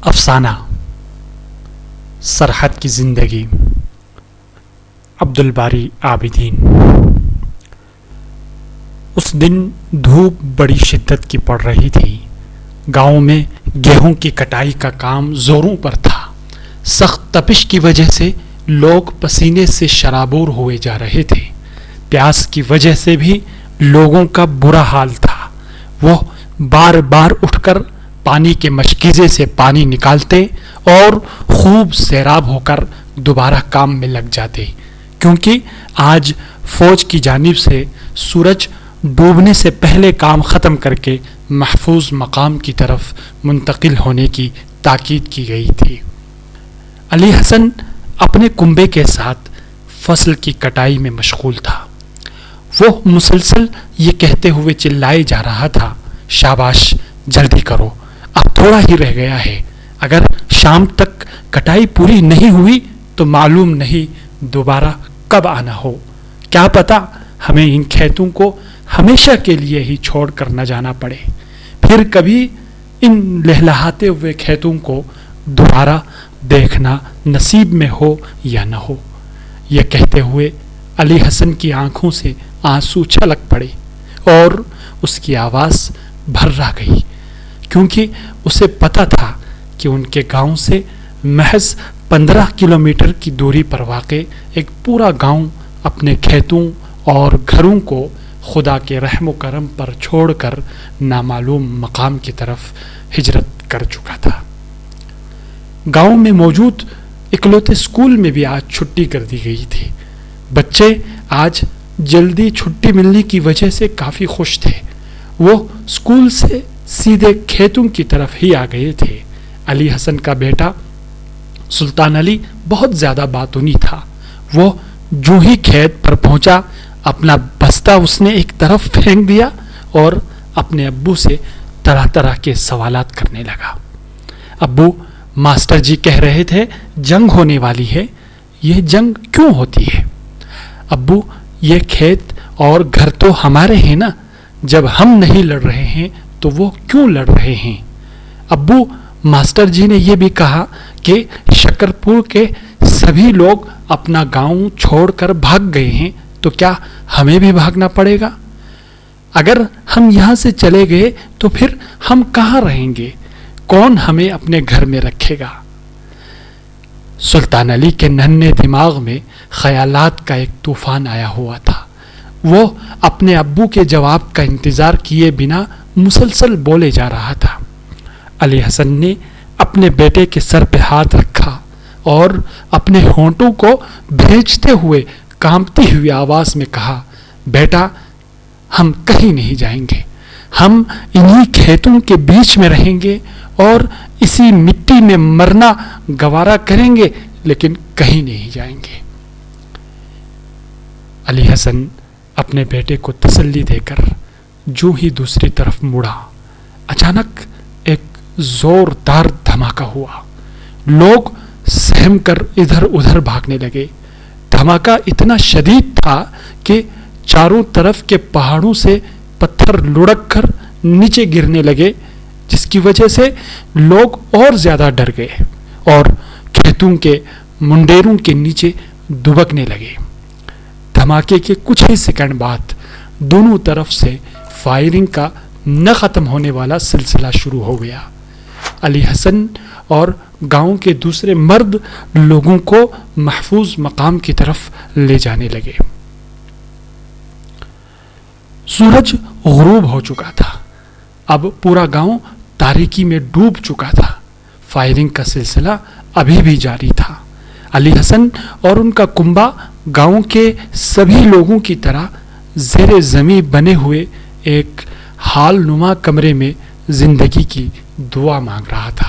افسانہ سرحد کی زندگی عبدالباری عابدین۔ اس دن دھوپ بڑی شدت کی پڑ رہی تھی۔ گاؤں میں گیہوں کی کٹائی کا کام زوروں پر تھا۔ سخت تپش کی وجہ سے لوگ پسینے سے شرابور ہوئے جا رہے تھے۔ پیاس کی وجہ سے بھی لوگوں کا برا حال تھا۔ وہ بار بار اٹھ کر پانی کے مشکیزے سے پانی نکالتے اور خوب سیراب ہو کر دوبارہ کام میں لگ جاتے، کیونکہ آج فوج کی جانب سے سورج ڈوبنے سے پہلے کام ختم کر کے محفوظ مقام کی طرف منتقل ہونے کی تاکید کی گئی تھی۔ علی حسن اپنے کنبے کے ساتھ فصل کی کٹائی میں مشغول تھا۔ وہ مسلسل یہ کہتے ہوئے چلائے جا رہا تھا، شاباش، جلدی کرو، اب تھوڑا ہی رہ گیا ہے۔ اگر شام تک کٹائی پوری نہیں ہوئی تو معلوم نہیں دوبارہ کب آنا ہو۔ کیا پتا ہمیں ان کھیتوں کو ہمیشہ کے لیے ہی چھوڑ کر نہ جانا پڑے، پھر کبھی ان لہلہاتے ہوئے کھیتوں کو دوبارہ دیکھنا نصیب میں ہو یا نہ ہو۔ یہ کہتے ہوئے علی حسن کی آنکھوں سے آنسو چھلک پڑے اور اس کی آواز بھرا گئی، کیونکہ اسے پتا تھا کہ ان کے گاؤں سے محض 15 کلومیٹر کی دوری پر واقع ایک پورا گاؤں اپنے کھیتوں اور گھروں کو خدا کے رحم و کرم پر چھوڑ کر نامعلوم مقام کی طرف ہجرت کر چکا تھا۔ گاؤں میں موجود اکلوتے اسکول میں بھی آج چھٹی کر دی گئی تھی۔ بچے آج جلدی چھٹی ملنے کی وجہ سے کافی خوش تھے۔ وہ اسکول سے سیدھے کھیتوں کی طرف ہی آ گئے تھے۔ علی حسن کا بیٹا سلطان علی بہت زیادہ باتونی تھا۔ وہ جو ہی کھیت پر پہنچا، اپنا بستہ اس نے ایک طرف پھینک دیا اور اپنے ابو سے طرح طرح کے سوالات کرنے لگا۔ ابو، ماسٹر جی کہہ رہے تھے جنگ ہونے والی ہے، یہ جنگ کیوں ہوتی ہے؟ ابو، یہ کھیت اور گھر تو ہمارے ہیں نا، جب ہم نہیں لڑ رہے ہیں تو وہ کیوں لڑ رہے ہیں؟ ابو، ماسٹر جی نے یہ بھی کہا کہ شکرپور کے سبھی لوگ اپنا گاؤں چھوڑ کر بھاگ گئے ہیں، تو کیا ہمیں بھی بھاگنا پڑے گا؟ اگر ہم یہاں سے چلے گئے تو پھر ہم کہاں رہیں گے؟ کون ہمیں اپنے گھر میں رکھے گا؟ سلطان علی کے ننھے دماغ میں خیالات کا ایک طوفان آیا ہوا تھا۔ وہ اپنے ابو کے جواب کا انتظار کیے بنا مسلسل بولے جا رہا تھا۔ علی حسن نے اپنے بیٹے کے سر پہ ہاتھ رکھا اور اپنے ہونٹوں کو بھیجتے ہوئے کانپتی ہوئی آواز میں کہا، بیٹا، ہم کہیں نہیں جائیں گے، ہم انہی کھیتوں کے بیچ میں رہیں گے اور اسی مٹی میں مرنا گوارا کریں گے، لیکن کہیں نہیں جائیں گے۔ علی حسن اپنے بیٹے کو تسلی دے کر جو ہی دوسری طرف مڑا، اچانک ایک زوردار دھماکہ ہوا۔ لوگ سہم کر ادھر ادھر بھاگنے لگے۔ دھماکہ اتنا شدید تھا کہ چاروں طرف کے پہاڑوں سے پتھر لڑک کر نیچے گرنے لگے، جس کی وجہ سے لوگ اور زیادہ ڈر گئے اور کھیتوں کے منڈیروں کے نیچے دبکنے لگے۔ دھماکے کے کچھ ہی سیکنڈ بعد دونوں طرف سے فائرنگ کا نہ ختم ہونے والا سلسلہ شروع ہو گیا۔ علی حسن اور گاؤں کے دوسرے مرد لوگوں کو محفوظ مقام کی طرف لے جانے لگے۔ سورج غروب ہو چکا تھا۔ اب پورا گاؤں تاریکی میں ڈوب چکا تھا۔ فائرنگ کا سلسلہ ابھی بھی جاری تھا۔ علی حسن اور ان کا کنبہ گاؤں کے سبھی لوگوں کی طرح زیر زمیں بنے ہوئے ایک حال نما کمرے میں زندگی کی دعا مانگ رہا تھا۔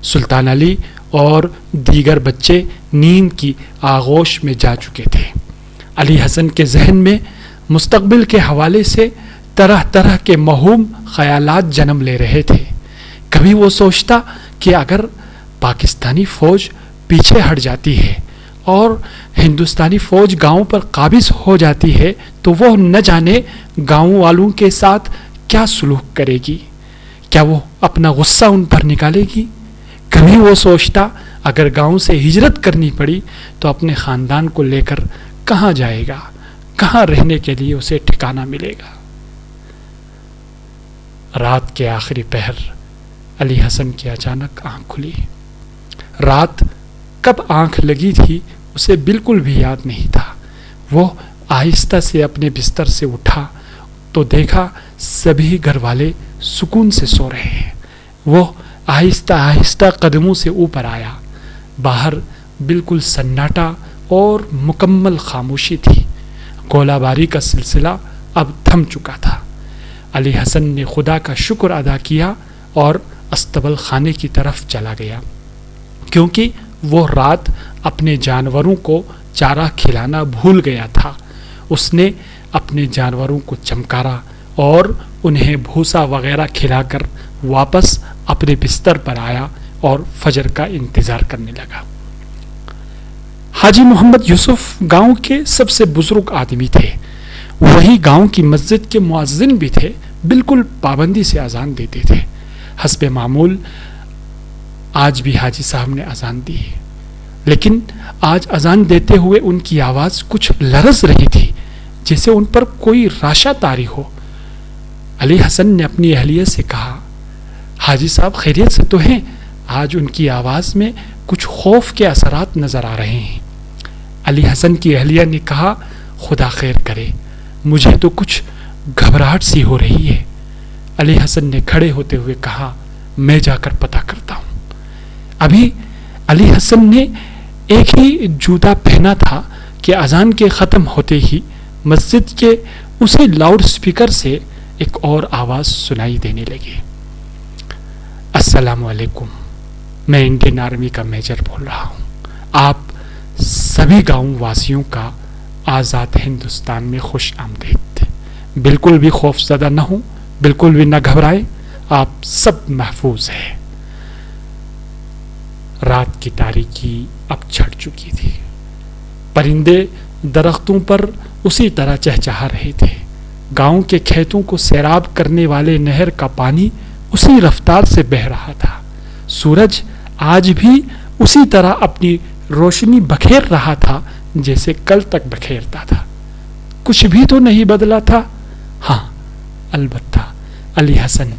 سلطان علی اور دیگر بچے نیند کی آغوش میں جا چکے تھے۔ علی حسن کے ذہن میں مستقبل کے حوالے سے طرح طرح کے موہوم خیالات جنم لے رہے تھے۔ کبھی وہ سوچتا کہ اگر پاکستانی فوج پیچھے ہٹ جاتی ہے اور ہندوستانی فوج گاؤں پر قابض ہو جاتی ہے تو وہ نہ جانے گاؤں والوں کے ساتھ کیا سلوک کرے گی۔ کیا وہ اپنا غصہ ان پر نکالے گی؟ کبھی وہ سوچتا اگر گاؤں سے ہجرت کرنی پڑی تو اپنے خاندان کو لے کر کہاں جائے گا، کہاں رہنے کے لیے اسے ٹھکانہ ملے گا۔ رات کے آخری پہر علی حسن کی اچانک آنکھ کھلی۔ رات کب آنکھ لگی تھی اسے بالکل بھی یاد نہیں تھا۔ وہ آہستہ سے اپنے بستر سے اٹھا تو دیکھا سبھی گھر والے سکون سے سو رہے ہیں۔ وہ آہستہ آہستہ قدموں سے اوپر آیا۔ باہر بالکل سناٹا اور مکمل خاموشی تھی۔ گولہ باری کا سلسلہ اب تھم چکا تھا۔ علی حسن نے خدا کا شکر ادا کیا اور استبل خانے کی طرف چلا گیا، کیونکہ وہ رات اپنے جانوروں کو چارہ کھلانا بھول گیا تھا۔ اس نے اپنے جانوروں کو چمکارا اور انہیں بھوسا وغیرہ کھلا کر واپس اپنے بستر پر آیا اور فجر کا انتظار کرنے لگا۔ حاجی محمد یوسف گاؤں کے سب سے بزرگ آدمی تھے۔ وہی گاؤں کی مسجد کے مؤذن بھی تھے، بالکل پابندی سے اذان دیتے تھے۔ حسب معمول آج بھی حاجی صاحب نے اذان دی، لیکن آج اذان دیتے ہوئے ان کی آواز کچھ لرز رہی تھی، جیسے ان پر کوئی راشا طاری ہو۔ علی حسن نے اپنی اہلیہ سے کہا، حاجی صاحب خیریت سے تو ہیں؟ آج ان کی آواز میں کچھ خوف کے اثرات نظر آ رہے ہیں۔ علی حسن کی اہلیہ نے کہا، خدا خیر کرے، مجھے تو کچھ گھبراہٹ سی ہو رہی ہے۔ علی حسن نے کھڑے ہوتے ہوئے کہا، میں جا کر پتہ کرتا ہوں۔ ابھی علی حسن نے ایک ہی جوتا پہنا تھا کہ اذان کے ختم ہوتے ہی مسجد کے اسی لاؤڈ سپیکر سے ایک اور آواز سنائی دینے لگی۔ السلام علیکم، میں انڈین آرمی کا میجر بول رہا ہوں۔ آپ سبھی گاؤں واسیوں کا آزاد ہندوستان میں خوش آمدید۔ بالکل بھی خوف زدہ نہ ہوں، بالکل بھی نہ گھبرائیں، آپ سب محفوظ ہیں۔ رات کی تاریکی اب چھٹ چکی تھی۔ پرندے درختوں پر اسی طرح چہچہا رہے تھے۔ گاؤں کے کھیتوں کو سیراب کرنے والے نہر کا پانی اسی رفتار سے بہہ رہا تھا۔ سورج آج بھی اسی طرح اپنی روشنی بکھیر رہا تھا جیسے کل تک بکھیرتا تھا۔ کچھ بھی تو نہیں بدلا تھا۔ ہاں، البتہ علی حسن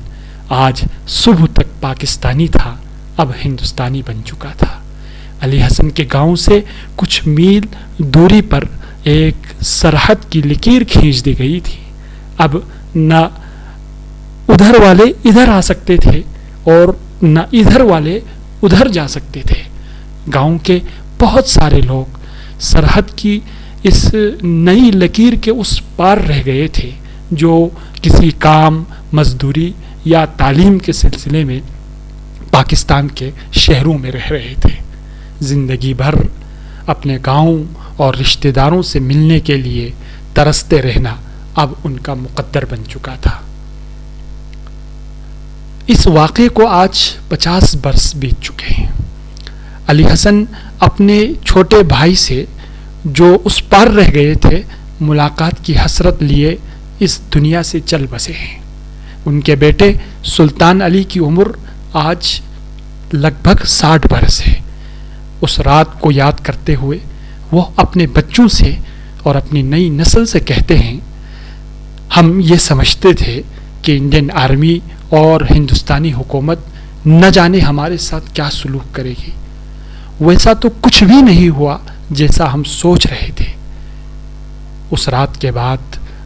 آج صبح تک پاکستانی تھا، اب ہندوستانی بن چکا تھا۔ علی حسن کے گاؤں سے کچھ میل دوری پر ایک سرحد کی لکیر کھینچ دی گئی تھی۔ اب نہ ادھر والے ادھر آ سکتے تھے اور نہ ادھر والے ادھر جا سکتے تھے۔ گاؤں کے بہت سارے لوگ سرحد کی اس نئی لکیر کے اس پار رہ گئے تھے، جو کسی کام، مزدوری یا تعلیم کے سلسلے میں پاکستان کے شہروں میں رہ رہے تھے۔ زندگی بھر اپنے گاؤں اور رشتہ داروں سے ملنے کے لیے ترستے رہنا اب ان کا مقدر بن چکا تھا۔ اس واقعے کو آج 50 برس بیت چکے ہیں۔ علی حسن اپنے چھوٹے بھائی سے جو اس پار رہ گئے تھے ملاقات کی حسرت لیے اس دنیا سے چل بسے ہیں۔ ان کے بیٹے سلطان علی کی عمر آج لگ بھگ 60 برس ہے۔ اس رات کو یاد کرتے ہوئے وہ اپنے بچوں سے اور اپنی نئی نسل سے کہتے ہیں، ہم یہ سمجھتے تھے کہ انڈین آرمی اور ہندوستانی حکومت نہ جانے ہمارے ساتھ کیا سلوک کرے گی۔ ویسا تو کچھ بھی نہیں ہوا جیسا ہم سوچ رہے تھے۔ اس رات کے بعد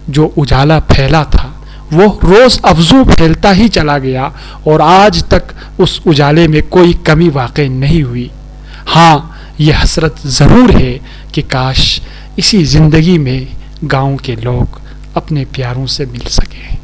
جو اجالا پھیلا تھا وہ روز افزوں پھیلتا ہی چلا گیا اور آج تک اس اجالے میں کوئی کمی واقع نہیں ہوئی۔ ہاں، یہ حسرت ضرور ہے کہ کاش اسی زندگی میں گاؤں کے لوگ اپنے پیاروں سے مل سکیں۔